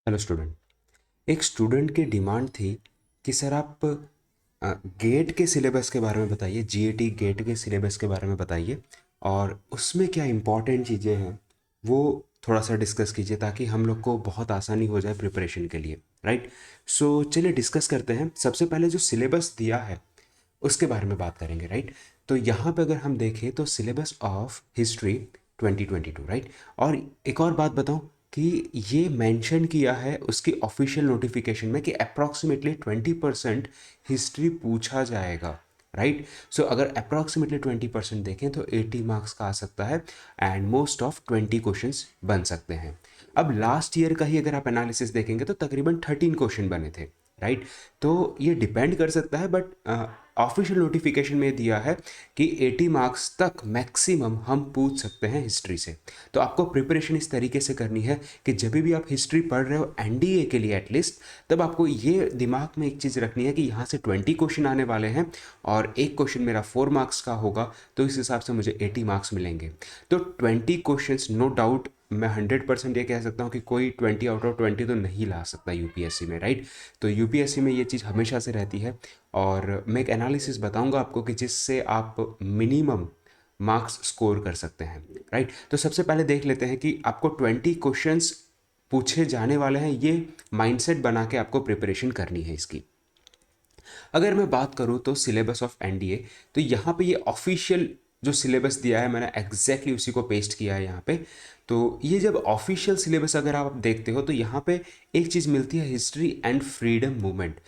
Hello student. एक student की demand थी कि सर आप गेट के सिलेबस के बारे में बताइए, जीएटी गेट के सिलेबस के बारे में बताइए और उसमें क्या इम्पोर्टेंट चीज़ें हैं वो थोड़ा सा डिस्कस कीजिए ताकि हम लोग को बहुत आसानी हो जाए प्रिपरेशन के लिए। राइट। सो चलिए डिस्कस करते हैं। सबसे पहले जो सिलेबस दिया है उसके बारे में बात करेंगे। राइट। तो यहाँ पे अगर हम देखें तो सिलेबस ऑफ हिस्ट्री 2022। राइट। और एक और बात बताऊँ कि ये मेंशन किया है उसकी ऑफिशियल नोटिफिकेशन में कि अप्रॉक्सीमेटली 20% हिस्ट्री पूछा जाएगा। राइट। सो अगर अप्रॉक्सीमेटली 20% देखें तो 80 मार्क्स का आ सकता है एंड मोस्ट ऑफ 20 क्वेश्चंस बन सकते हैं। अब लास्ट ईयर का ही अगर आप एनालिसिस देखेंगे तो तकरीबन 13 क्वेश्चन बने थे। राइट। तो ये डिपेंड कर सकता है बट ऑफिशियल नोटिफिकेशन में दिया है कि 80 मार्क्स तक मैक्सिमम हम पूछ सकते हैं हिस्ट्री से। तो आपको प्रिपरेशन इस तरीके से करनी है कि जब भी आप हिस्ट्री पढ़ रहे हो एनडीए के लिए एटलीस्ट, तब आपको ये दिमाग में एक चीज़ रखनी है कि यहाँ से 20 क्वेश्चन आने वाले हैं और एक क्वेश्चन मेरा 4 मार्क्स का होगा, तो इस हिसाब से मुझे 80 मार्क्स मिलेंगे। तो 20 क्वेश्चन नो डाउट मैं 100% ये कह सकता हूँ कि कोई 20 आउट ऑफ 20 तो नहीं ला सकता यूपीएससी में। राइट। तो यूपीएससी में ये चीज़ हमेशा से रहती है और मैं एक एनालिसिस बताऊंगा आपको कि जिससे आप मिनिमम मार्क्स स्कोर कर सकते हैं। राइट। तो सबसे पहले देख लेते हैं कि आपको 20 क्वेश्चंस पूछे जाने वाले हैं, ये माइंडसेट बना के आपको प्रिपरेशन करनी है इसकी। अगर मैं बात करूं तो सिलेबस ऑफ एनडीए, तो यहाँ पे ये ऑफिशियल जो सिलेबस दिया है मैंने एग्जैक्टली उसी को पेस्ट किया है यहाँ पे। तो ये जब ऑफिशियल सिलेबस अगर आप देखते हो तो यहाँ पे एक चीज़ मिलती है, हिस्ट्री एंड फ्रीडम मूवमेंट।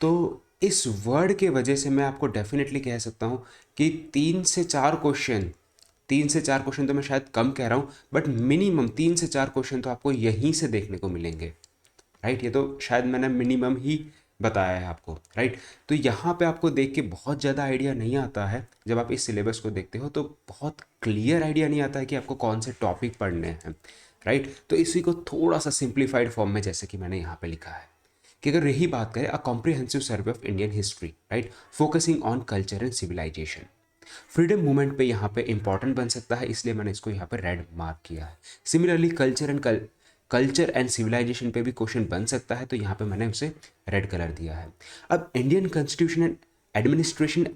तो इस वर्ड के वजह से मैं आपको डेफिनेटली कह सकता हूँ कि 3 से 4 क्वेश्चन तो मैं शायद कम कह रहा हूँ बट मिनिमम 3 से 4 क्वेश्चन तो आपको यहीं से देखने को मिलेंगे। राइट। ये तो शायद मैंने मिनिमम ही बताया है आपको। राइट। तो यहाँ पे आपको देख के बहुत ज़्यादा आइडिया नहीं आता है। जब आप इस सिलेबस को देखते हो तो बहुत क्लियर आइडिया नहीं आता है कि आपको कौन से टॉपिक पढ़ने हैं। राइट। तो इसी को थोड़ा सा सिंप्लीफाइड फॉर्म में जैसे कि मैंने यहाँ पे लिखा है कि अगर यही बात करें, a comprehensive survey of Indian history, right, focusing on culture and civilisation. Freedom movement पे यहाँ पे इंपॉर्टेंट बन सकता है, इसलिए मैंने इसको यहाँ पे रेड मार्क किया है। सिमिलरली कल्चर एंड सिविलाइजेशन पे भी क्वेश्चन बन सकता है, तो यहाँ पे मैंने उसे रेड कलर दिया है। अब Indian constitution and administration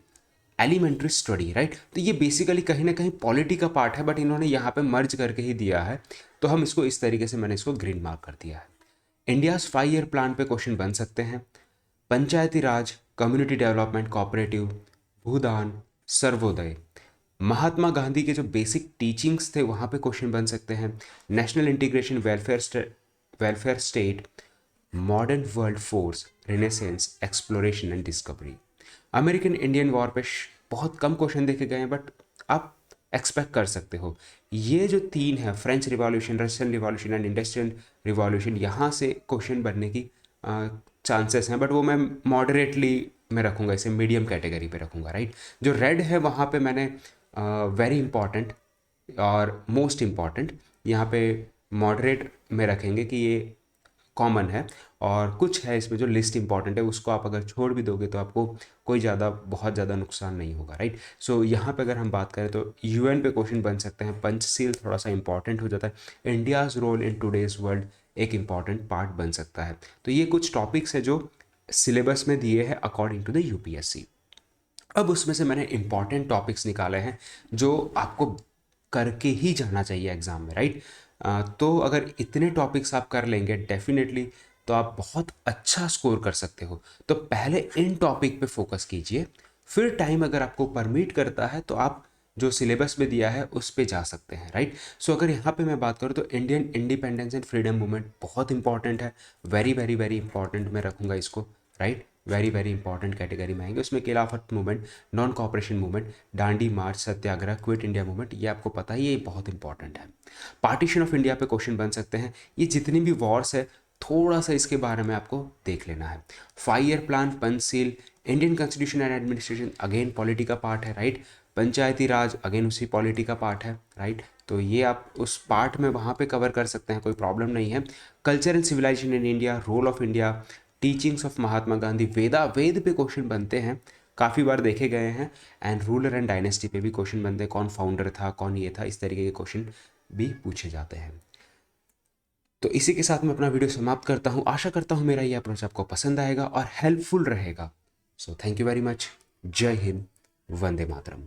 elementary study, right, तो ये बेसिकली कहीं ना कहीं पॉलिटी का पार्ट है बट इन्होंने यहाँ पे मर्ज करके ही दिया है, तो हम इसको इस तरीके से मैंने इसको ग्रीन मार्क कर दिया है। इंडियाज 5 ईयर प्लान पे क्वेश्चन बन सकते हैं। पंचायती राज, कम्युनिटी डेवलपमेंट, कोऑपरेटिव, भूदान, सर्वोदय, महात्मा गांधी के जो बेसिक टीचिंग्स थे वहाँ पे क्वेश्चन बन सकते हैं। National integration, welfare state, modern world force, renaissance, exploration and discovery. American Indian war पे बहुत कम क्वेश्चन देखे गए हैं बट आप एक्सपेक्ट कर सकते हो। ये जो तीन है, French revolution, Russian revolution and industrial revolution, यहाँ से क्वेश्चन बनने की चांसेस हैं बट वो मैं मॉडरेटली में रखूँगा, इसे मीडियम कैटेगरी पे रखूँगा। राइट। जो रेड है वहाँ पे मैंने वेरी इंपॉर्टेंट और मोस्ट इम्पॉर्टेंट यहाँ पे मॉडरेट में रखेंगे कि ये कॉमन है, और कुछ है इसमें जो लिस्ट इंपॉर्टेंट है उसको आप अगर छोड़ भी दोगे तो आपको कोई ज़्यादा बहुत ज़्यादा नुकसान नहीं होगा। राइट। सो यहाँ पे अगर हम बात करें तो यूएन पे क्वेश्चन बन सकते हैं, पंचशील थोड़ा सा इंपॉर्टेंट हो जाता है, India's role in today's world एक इम्पॉर्टेंट पार्ट बन सकता है। तो ये कुछ टॉपिक्स है जो सिलेबस में दिए हैं अकॉर्डिंग टू द यूपीएससी। अब उसमें से मैंने इंपॉर्टेंट टॉपिक्स निकाले हैं जो आपको करके ही जाना चाहिए एग्ज़ाम में। राइट। तो अगर इतने टॉपिक्स आप कर लेंगे डेफिनेटली तो आप बहुत अच्छा स्कोर कर सकते हो। तो पहले इन टॉपिक पे फोकस कीजिए, फिर टाइम अगर आपको परमिट करता है तो आप जो सिलेबस में दिया है उस पे जा सकते हैं। राइट। सो अगर यहाँ पे मैं बात करूँ तो Indian independence and freedom movement बहुत इंपॉर्टेंट है, वेरी वेरी वेरी इंपॉर्टेंट मैं रखूँगा इसको। Right. Very very important category में आएंगे। उसमें Khilafat movement, non cooperation movement, Dandi march, Satyagraha, quit India movement, ये आपको पता है, ये बहुत इंपॉर्टेंट है। पार्टीशन ऑफ इंडिया पे क्वेश्चन बन सकते हैं। ये जितनी भी वॉर्स है थोड़ा सा इसके बारे में आपको देख लेना है। 5 year plan, Panchsheel, Indian constitution and administration, again polity का पार्ट है। राइट। पंचायती राज, अगेन उसी पॉलिटी का पार्ट है। राइट। तो ये आप उस पार्ट में वहाँ पे कवर कर सकते हैं, कोई प्रॉब्लम नहीं है। Culture and civilization in India, role of India, teachings of Mahatma Gandhi, Veda पे क्वेश्चन बनते हैं, काफ़ी बार देखे गए हैं। एंड रूलर एंड डायनेस्टी पे भी क्वेश्चन बनते हैं, कौन फाउंडर था, कौन ये था, इस तरीके के क्वेश्चन भी पूछे जाते हैं। तो इसी के साथ मैं अपना वीडियो समाप्त करता हूँ। आशा करता हूँ मेरा ये अप्रोच आपको पसंद आएगा और हेल्पफुल रहेगा। So thank you very much. जय हिंद, वंदे मातरम।